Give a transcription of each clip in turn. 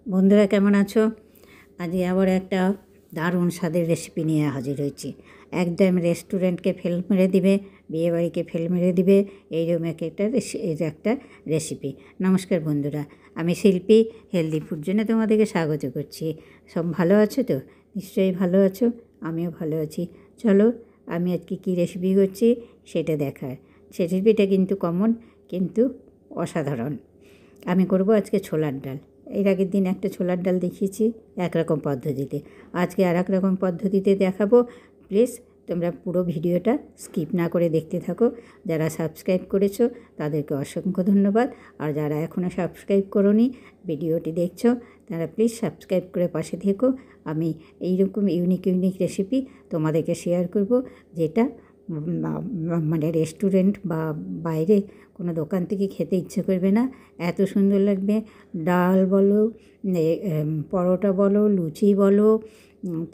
বন্ধুরা কেমন আছো? আজকে আবার একটা দারুণ স্বাদের রেসিপি নিয়ে হাজির হয়েছি। একদম রেস্টুরেন্টকে ফেল মেরে দিবে, বিয়েবাড়িকে ফেল মেরে দিবে, এইরকম একটা রেসিপি। নমস্কার বন্ধুরা, আমি শিল্পী। হেলদি ফুড জন্য তোমাদেরকে স্বাগত করছি। সব ভালো আছো তো? নিশ্চয়ই ভালো আছো, আমিও ভালো আছি। চলো আমি আজকে কী রেসিপি করছি সেটা দেখার। রেসিপিটা কিন্তু কমন, কিন্তু অসাধারণ। আমি করব আজকে ছোলার ডাল। এর আগের দিন একটা ছোলার ডাল দেখিয়েছি একরকম পদ্ধতিতে, আজকে আর এক রকম পদ্ধতিতে দেখাবো। প্লিজ তোমরা পুরো ভিডিওটা স্কিপ না করে দেখতে থাকো। যারা সাবস্ক্রাইব করেছো তাদেরকে অসংখ্য ধন্যবাদ, আর যারা এখনও সাবস্ক্রাইব করোনি ভিডিওটি দেখছো তারা প্লিজ সাবস্ক্রাইব করে পাশে থেকো। আমি এইরকম ইউনিক রেসিপি তোমাদেরকে শেয়ার করব, যেটা মানে রেস্টুরেন্ট বা বাইরে কোনো দোকান থেকে খেতে ইচ্ছে করবে না, এত সুন্দর লাগবে। ডাল বলো, পরোটা বলো, লুচি বলো,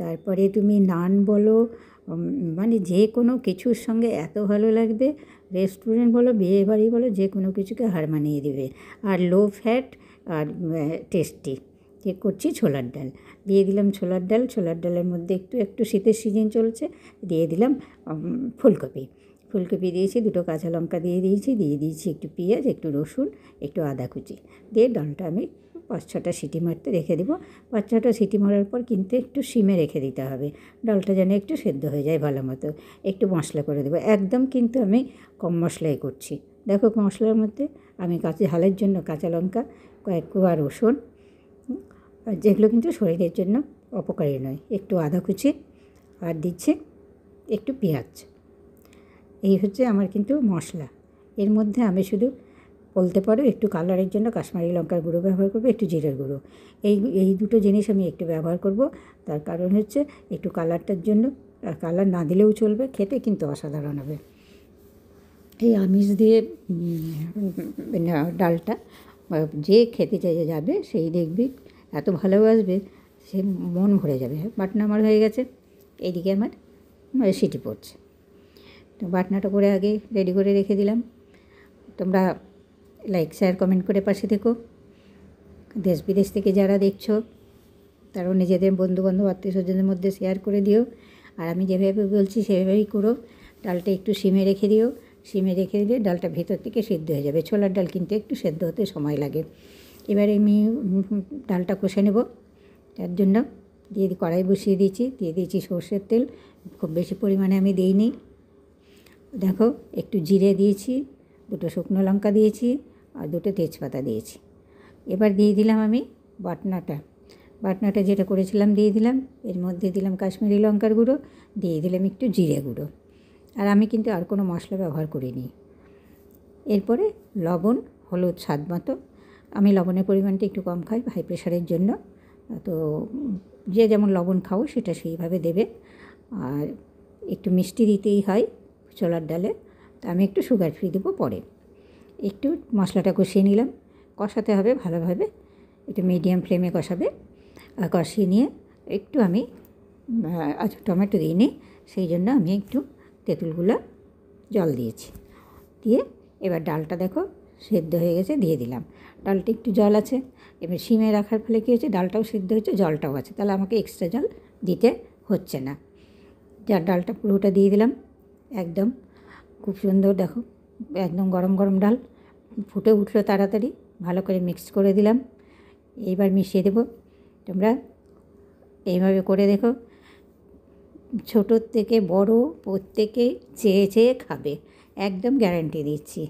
তারপরে তুমি নান বলো, মানে যে কোনো কিছুর সঙ্গে এত ভালো লাগবে। রেস্টুরেন্ট বলো, বিয়েবাড়ি বলো, যে কোনো কিছুকে হার মানিয়ে দেবে। আর লো ফ্যাট আর টেস্টি। যে করছি ছোলার ডাল, দিয়ে দিলাম ছোলার ডালের মধ্যে একটু শীতের সিজন চলছে, দিয়ে দিলাম ফুলকপি দিয়েছি, দুটো কাঁচা লঙ্কা দিয়ে দিয়েছি একটু পেঁয়াজ, একটু রসুন, একটু আদা কুচি দিয়ে ডালটা আমি 5-6টা সিটি মারতে রেখে দেবো। 5-6টা সিটি মারার পর কিন্তু একটু সিমে রেখে দিতে হবে, ডালটা যেন একটু সেদ্ধ হয়ে যায় ভালো মতো। একটু মশলা করে দেবো, একদম কিন্তু আমি কম মশলাই করছি। দেখো মশলার মধ্যে আমি ঝালের জন্য কাঁচা লঙ্কা, কয়েক কোয়া রসুন, যেগুলো কিন্তু শরীরের জন্য অপকারী নয়, একটু আদা কুচি, আর দিচ্ছি একটু পেঁয়াজ। এই হচ্ছে আমার কিন্তু মশলা। এর মধ্যে আমি শুধু বলতে পারো একটু কালারের জন্য কাশ্মীরি লঙ্কার গুঁড়ো ব্যবহার করব, একটু জিরের গুঁড়ো। এই দুটো জিনিস আমি একটু ব্যবহার করব, তার কারণ হচ্ছে একটু কালারটার জন্য। আর কালার না দিলেও চলবে, খেতে কিন্তু অসাধারণ হবে। এই আমিষ দিয়ে ডালটা যে খেতে চাইতে যাবে সেই দেখবি এত ভালোবাসবে, সে মন ভরে যাবে। বাটনা আমার হয়ে গেছে, এইদিকে আমার সিটি পড়ছে। তো বাটনাটা করে আগে রেডি করে রেখে দিলাম। তোমরা লাইক শেয়ার কমেন্ট করে পাশে থেকো। দেশ বিদেশ থেকে যারা দেখছো তারাও নিজেদের বন্ধুবান্ধব আত্মীয় স্বজনের মধ্যে শেয়ার করে দিও। আর আমি যেভাবে বলছি সেভাবেই করো। ডালটা একটু সিমে রেখে দিও, সিমে রেখে দিলে ডালটা ভেতর থেকে সিদ্ধ হয়ে যাবে। ছোলার ডাল কিন্তু একটু সেদ্ধ হতে সময় লাগে। এবারে আমি ডালটা কষে নেব, তার জন্য কড়াই বসিয়ে দিয়েছি সর্ষের তেল। খুব বেশি পরিমাণে আমি দিইনি। দেখো একটু জিরে দিয়েছি, দুটো শুকনো লঙ্কা দিয়েছি, আর দুটো তেজপাতা দিয়েছি। এবার দিয়ে দিলাম আমি বাটনাটা যেটা করেছিলাম দিয়ে দিলাম। এর মধ্যে দিলাম কাশ্মীরি লঙ্কার গুঁড়ো, দিয়ে দিলাম একটু জিরে গুঁড়ো। আর আমি কিন্তু আর কোনো মশলা ব্যবহার করিনি। এরপরে লবণ হলুদ স্বাদ মতো। আমি লবণের পরিমাণটা একটু কম খাই হাই প্রেশারের জন্য, তো যে যেমন লবণ খাও সেটা সেইভাবে দেবে। আর একটু মিষ্টি দিতেই হয় ছোলার ডালে, তো আমি একটু সুগার ফ্রি দেবো পরে। একটু মশলাটা কষিয়ে নিলাম, কষাতে হবে ভালোভাবে, একটু মিডিয়াম ফ্লেমে কষাবে। আর কষিয়ে নিয়ে একটু আমি টমেটো দিইনি, সেই জন্য আমি একটু তেঁতুলগুলো জল দিয়েছি। দিয়ে এবার ডালটা দেখো সেদ্ধ হয়ে গেছে, দিয়ে দিলাম। ডালটা একটু জল আছে, এবার সিমে রাখার ফলে কী হচ্ছে, ডালটাও সেদ্ধ হচ্ছে, জলটাও আছে, তাহলে আমাকে এক্সট্রা জল দিতে হচ্ছে না। যার ডালটা পুরোটা দিয়ে দিলাম, একদম খুব সুন্দর। দেখো একদম গরম ডাল ফুটে উঠলো তাড়াতাড়ি, ভালো করে মিক্স করে দিলাম। এইবার মিশিয়ে দেবো। তোমরা এইভাবে করে দেখো, ছোটোর থেকে বড় প্রত্যেকেই চেয়ে খাবে, একদম গ্যারান্টি দিচ্ছি।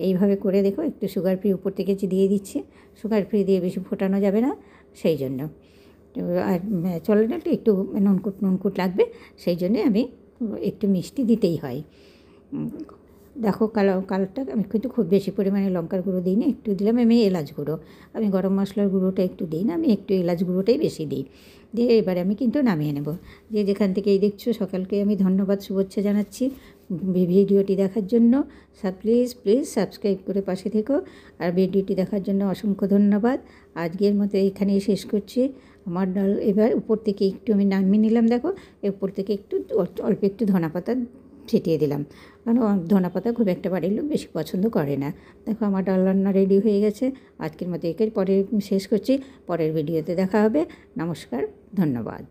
এইভাবে করে দেখো। একটু সুগার ফ্রি উপর থেকে দিয়ে দিচ্ছি, সুগার ফ্রি দিয়ে বেশি ফোটানো যাবে না সেই জন্য। আর ছোলার ডালটা একটু নুনকুট লাগবে, সেই জন্যে আমি একটু মিষ্টি দিতেই হয়। দেখো কালারটা আমি কিন্তু খুব বেশি পরিমাণে লঙ্কার গুঁড়ো দিই না, একটু দিলাম আমি এলাচ গুঁড়ো। আমি গরম মশলার গুঁড়োটা একটু দিই না, আমি একটু এলাচ গুঁড়োটাই বেশি দিই। দিয়ে এবারে আমি কিন্তু নামিয়ে নেব। যে যেখান থেকেই দেখছো সকালকে আমি ধন্যবাদ শুভেচ্ছা জানাচ্ছি ভিডিওটি দেখার জন্য। প্লিজ সাবস্ক্রাইব করে পাশে থেকো। আর ভিডিওটি দেখার জন্য অসংখ্য ধন্যবাদ। আজকের মতো এখানেই শেষ করছি। আমার ডাল এবার উপর থেকে একটু আমি নামিয়ে নিলাম। দেখো উপর থেকে একটু অল্প একটু ধনেপাতা ছিটিয়ে দিলাম, কারণ ধনে পাতা খুব একটা বাড়ির লোক বেশি পছন্দ করে না। দেখো আমার ডাল রান্না রেডি হয়ে গেছে। আজকের মতো একের পরে শেষ করছি। পরের ভিডিওতে দেখা হবে। নমস্কার, ধন্যবাদ।